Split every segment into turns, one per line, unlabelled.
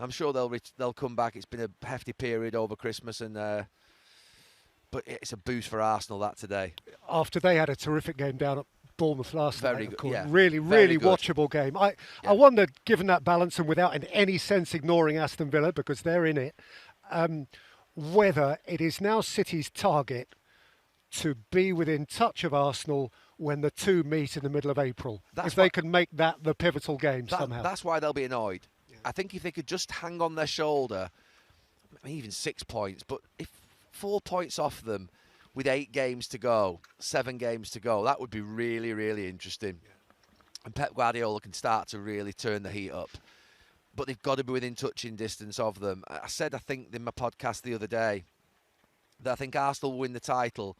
I'm sure they'll come back. It's been a hefty period over Christmas, and but it's a boost for Arsenal that today.
After they had a terrific game down at Bournemouth last
Very
night, of
good,
course.
yeah.
Really,
Very
really
good.
watchable game. I
Yeah.
wonder, given that balance and without in any sense ignoring Aston Villa, because they're in it, whether it is now City's target to be within touch of Arsenal when the two meet in the middle of April. If they can make that the pivotal game somehow.
That's why they'll be annoyed. Yeah. I think if they could just hang on their shoulder, I mean, even 6 points, but if 4 points off them with 8 games to go, 7 games to go, that would be really, really interesting. Yeah. And Pep Guardiola can start to really turn the heat up. But they've got to be within touching distance of them. I said, I think, in my podcast the other day, that I think Arsenal will win the title.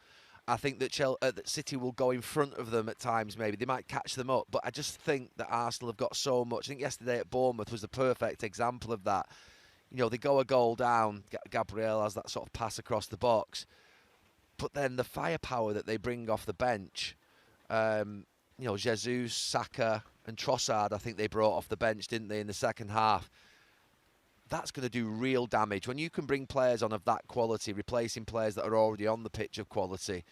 I think that City will go in front of them at times, maybe. They might catch them up. But I just think that Arsenal have got so much. I think yesterday at Bournemouth was the perfect example of that. You know, they go a goal down. Gabriel has that sort of pass across the box. But then the firepower that they bring off the bench, you know, Jesus, Saka and Trossard, I think they brought off the bench, didn't they, in the second half? That's going to do real damage. When you can bring players on of that quality, replacing players that are already on the pitch of quality,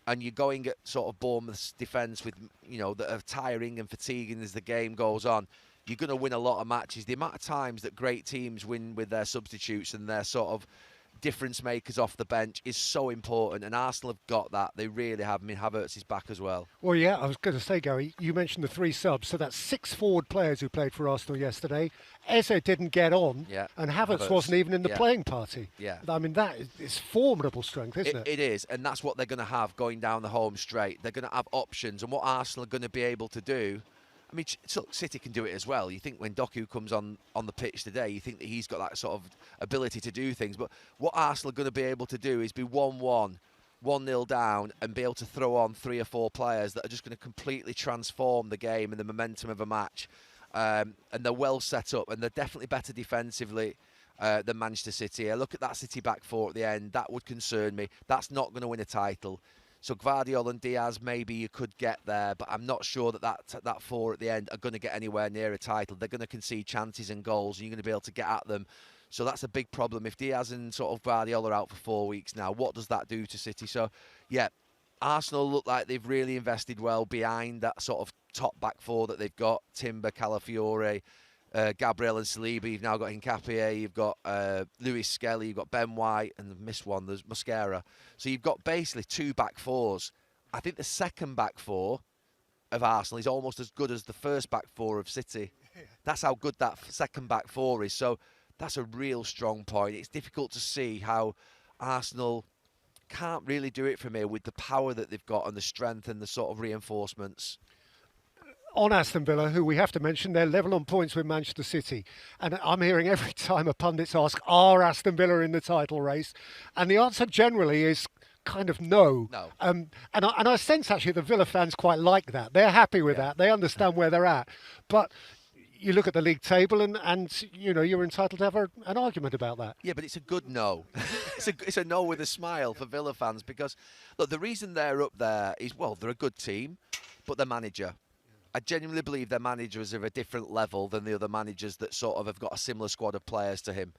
and you're going at sort of Bournemouth's defence with, you know, that are tiring and fatiguing as the game goes on, you're going to win a lot of matches. The amount of times that great teams win with their substitutes and their sort of difference makers off the bench is so important, and Arsenal have got that. They really have. I mean, Havertz is back as well.
Well, yeah, I was going to say, Gary, you mentioned the 3 subs, so that's 6 forward players who played for Arsenal yesterday. Eze didn't get on, and Havertz wasn't even in the playing party.
Yeah.
I mean, that is formidable strength, isn't it?
It is, and that's what they're going to have going down the home straight. They're going to have options, and what Arsenal are going to be able to do, I mean, City can do it as well. You think when Doku comes on the pitch today, you think that he's got that sort of ability to do things. But what Arsenal are going to be able to do is be 1-1, 1-0 down, and be able to throw on 3 or 4 players that are just going to completely transform the game and the momentum of a match. And they're well set up, and they're definitely better defensively than Manchester City. I look at that City back 4 at the end. That would concern me. That's not going to win a title. So Gvardiol and Diaz, maybe you could get there, but I'm not sure that 4 at the end are going to get anywhere near a title. They're going to concede chances and goals, and you're going to be able to get at them. So that's a big problem. If Diaz and sort of Gvardiol are out for 4 weeks now, what does that do to City? So, yeah, Arsenal look like they've really invested well behind that sort of top back 4 that they've got. Timber, Calafiore, Gabriel and Saliba. You've now got Hincapié, you've got Lewis Skelly, you've got Ben White, and the missed one, there's Mosquera. So you've got basically 2 back 4s. I think the second back 4 of Arsenal is almost as good as the first back 4 of City. That's how good that second back 4 is. So that's a real strong point. It's difficult to see how Arsenal can't really do it from here with the power that they've got and the strength and the sort of reinforcements.
On Aston Villa, who we have to mention, they're level on points with Manchester City. And I'm hearing every time a pundits ask, are Aston Villa in the title race? And the answer generally is kind of no. And I sense actually the Villa fans quite like that. They're happy with that. They understand where they're at. But you look at the league table and you know, you're entitled to have an argument about that.
Yeah, but it's a good no. It's a no with a smile for Villa fans because, look, the reason they're up there is, well, they're a good team, but their manager. I genuinely believe their manager is of a different level than the other managers that sort of have got a similar squad of players to him.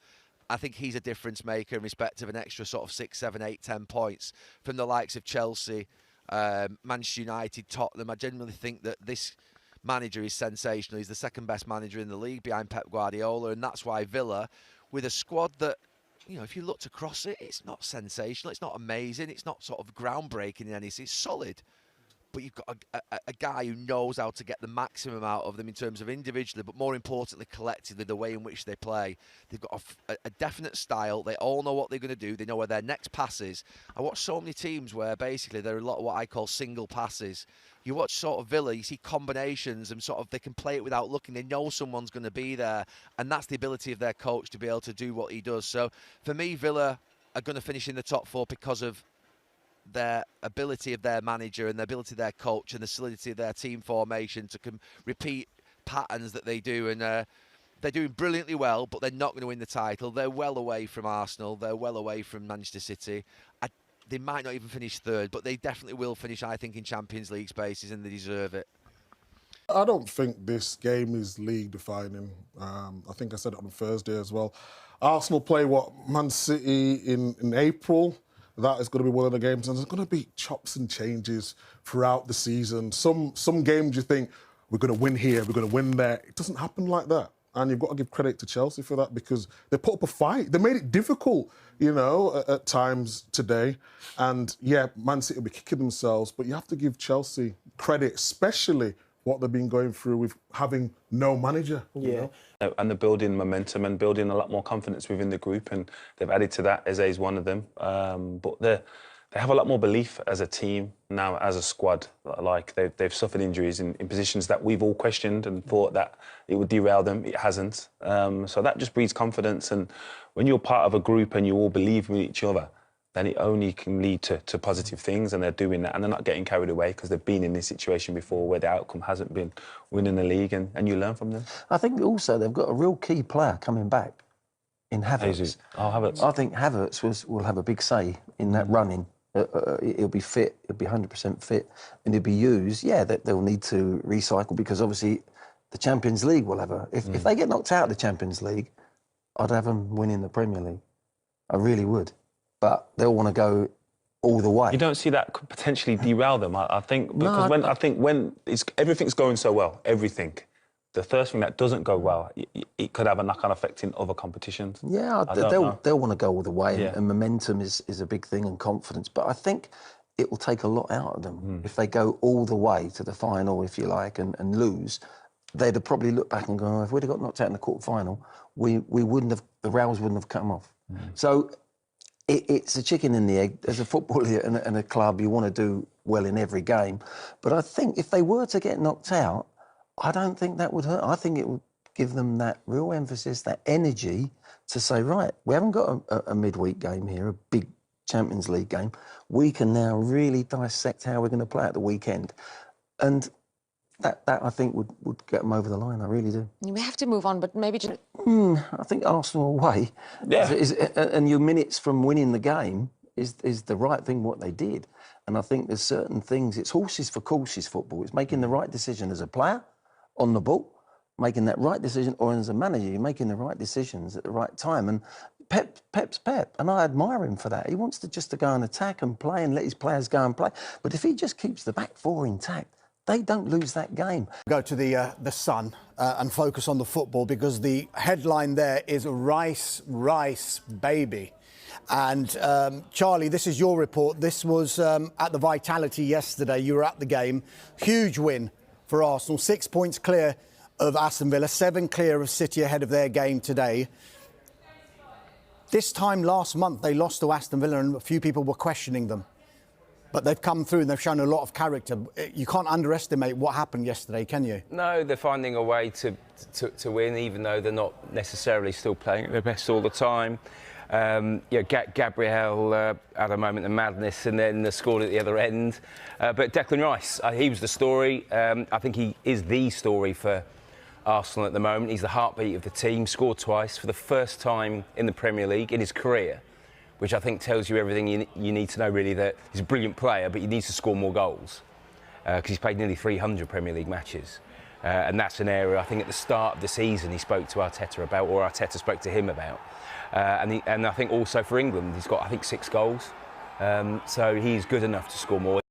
I think he's a difference maker in respect of an extra sort of 6, 7, 8, 10 points from the likes of Chelsea, Manchester United, Tottenham. I genuinely think that this manager is sensational. He's the second best manager in the league behind Pep Guardiola, and that's why Villa, with a squad that, you know, if you looked across it, it's not sensational, it's not amazing, it's not sort of groundbreaking in any sense, it's solid. But you've got a guy who knows how to get the maximum out of them in terms of individually, but more importantly, collectively, the way in which they play. They've got a definite style. They all know what they're going to do. They know where their next pass is. I watch so many teams where basically there are a lot of what I call single passes. You watch sort of Villa, you see combinations and sort of they can play it without looking. They know someone's going to be there. And that's the ability of their coach to be able to do what he does. So for me, Villa are going to finish in the top 4 because of their ability of their manager and the ability of their coach and the solidity of their team formation to repeat patterns that they do. And they're doing brilliantly well, but they're not going to win the title. They're well away from Arsenal. They're well away from Manchester City. They might not even finish 3rd, but they definitely will finish, I think, in Champions League spaces, and they deserve it.
I don't think this game is league defining. I think I said it on Thursday as well. Arsenal play Man City in April. That is going to be one of the games, and there's going to be chops and changes throughout the season. Some games you think we're going to win here, we're going to win there. It doesn't happen like that. And you've got to give credit to Chelsea for that, because they put up a fight. They made it difficult, at times today. And yeah, Man City will be kicking themselves, but you have to give Chelsea credit, especially what they've been going through with having no manager.
Yeah. And they're building momentum and building a lot more confidence within the group, and they've added to that. Eze is one of them. But they have a lot more belief as a team now, as a squad. Like, they've suffered injuries in positions that we've all questioned and thought that it would derail them. It hasn't. So that just breeds confidence. And when you're part of a group and you all believe in each other, then it only can lead to positive things, and they're doing that, and they're not getting carried away, because they've been in this situation before where the outcome hasn't been winning the league, and you learn from them.
I think also they've got a real key player coming back in Havertz.
Havertz.
I think Havertz will have a big say in that running. He'll be fit, he'll be 100% fit, and he'll be used. Yeah, they'll need to recycle, because obviously the Champions League will have if they get knocked out of the Champions League, I'd have them winning the Premier League. I really would. But they'll want to go all the way.
You don't see that could potentially derail them, I think, because when everything's going so well, the first thing that doesn't go well, it could have a knock-on effect in other competitions.
Yeah, they'll want to go all the way, and momentum is a big thing, and confidence. But I think it will take a lot out of them if they go all the way to the final, if you like, and lose. They'd have probably looked back and gone, oh, if we'd have got knocked out in the quarter-final, we wouldn't have, the rails wouldn't have come off. So it's a chicken and the egg. As a footballer and a club, you want to do well in every game. But I think if they were to get knocked out, I don't think that would hurt. I think it would give them that real emphasis, that energy to say, right, we haven't got a midweek game here, a big Champions League game. We can now really dissect how we're going to play at the weekend. And that I think would get them over the line. I really do.
We have to move on, but maybe just...
I think Arsenal away, and your minutes from winning the game is the right thing, what they did. And I think there's certain things, it's horses for courses football. It's making the right decision as a player on the ball, making that right decision, or as a manager, you're making the right decisions at the right time. And Pep's Pep, and I admire him for that. He wants to go and attack and play and let his players go and play. But if he just keeps the back four intact, they don't lose that game.
Go to the Sun and focus on the football, because the headline there is Rice, baby. And Charlie, this is your report. This was at the Vitality yesterday. You were at the game. Huge win for Arsenal. 6 points clear of Aston Villa, 7 clear of City ahead of their game today. This time last month, they lost to Aston Villa, and a few people were questioning them. But they've come through and they've shown a lot of character. You can't underestimate what happened yesterday, can you?
No, they're finding a way to win, even though they're not necessarily still playing at their best all the time. Gabriel had a moment of madness and then scored at the other end. But Declan Rice, he was the story. I think he is the story for Arsenal at the moment. He's the heartbeat of the team, scored twice for the first time in the Premier League in his career, which I think tells you everything you need to know, really, that he's a brilliant player, but he needs to score more goals, because he's played nearly 300 Premier League matches. And that's an area, I think, at the start of the season he spoke to Arteta about, or Arteta spoke to him about. And I think also for England, he's got, I think, 6 goals. So he's good enough to score more.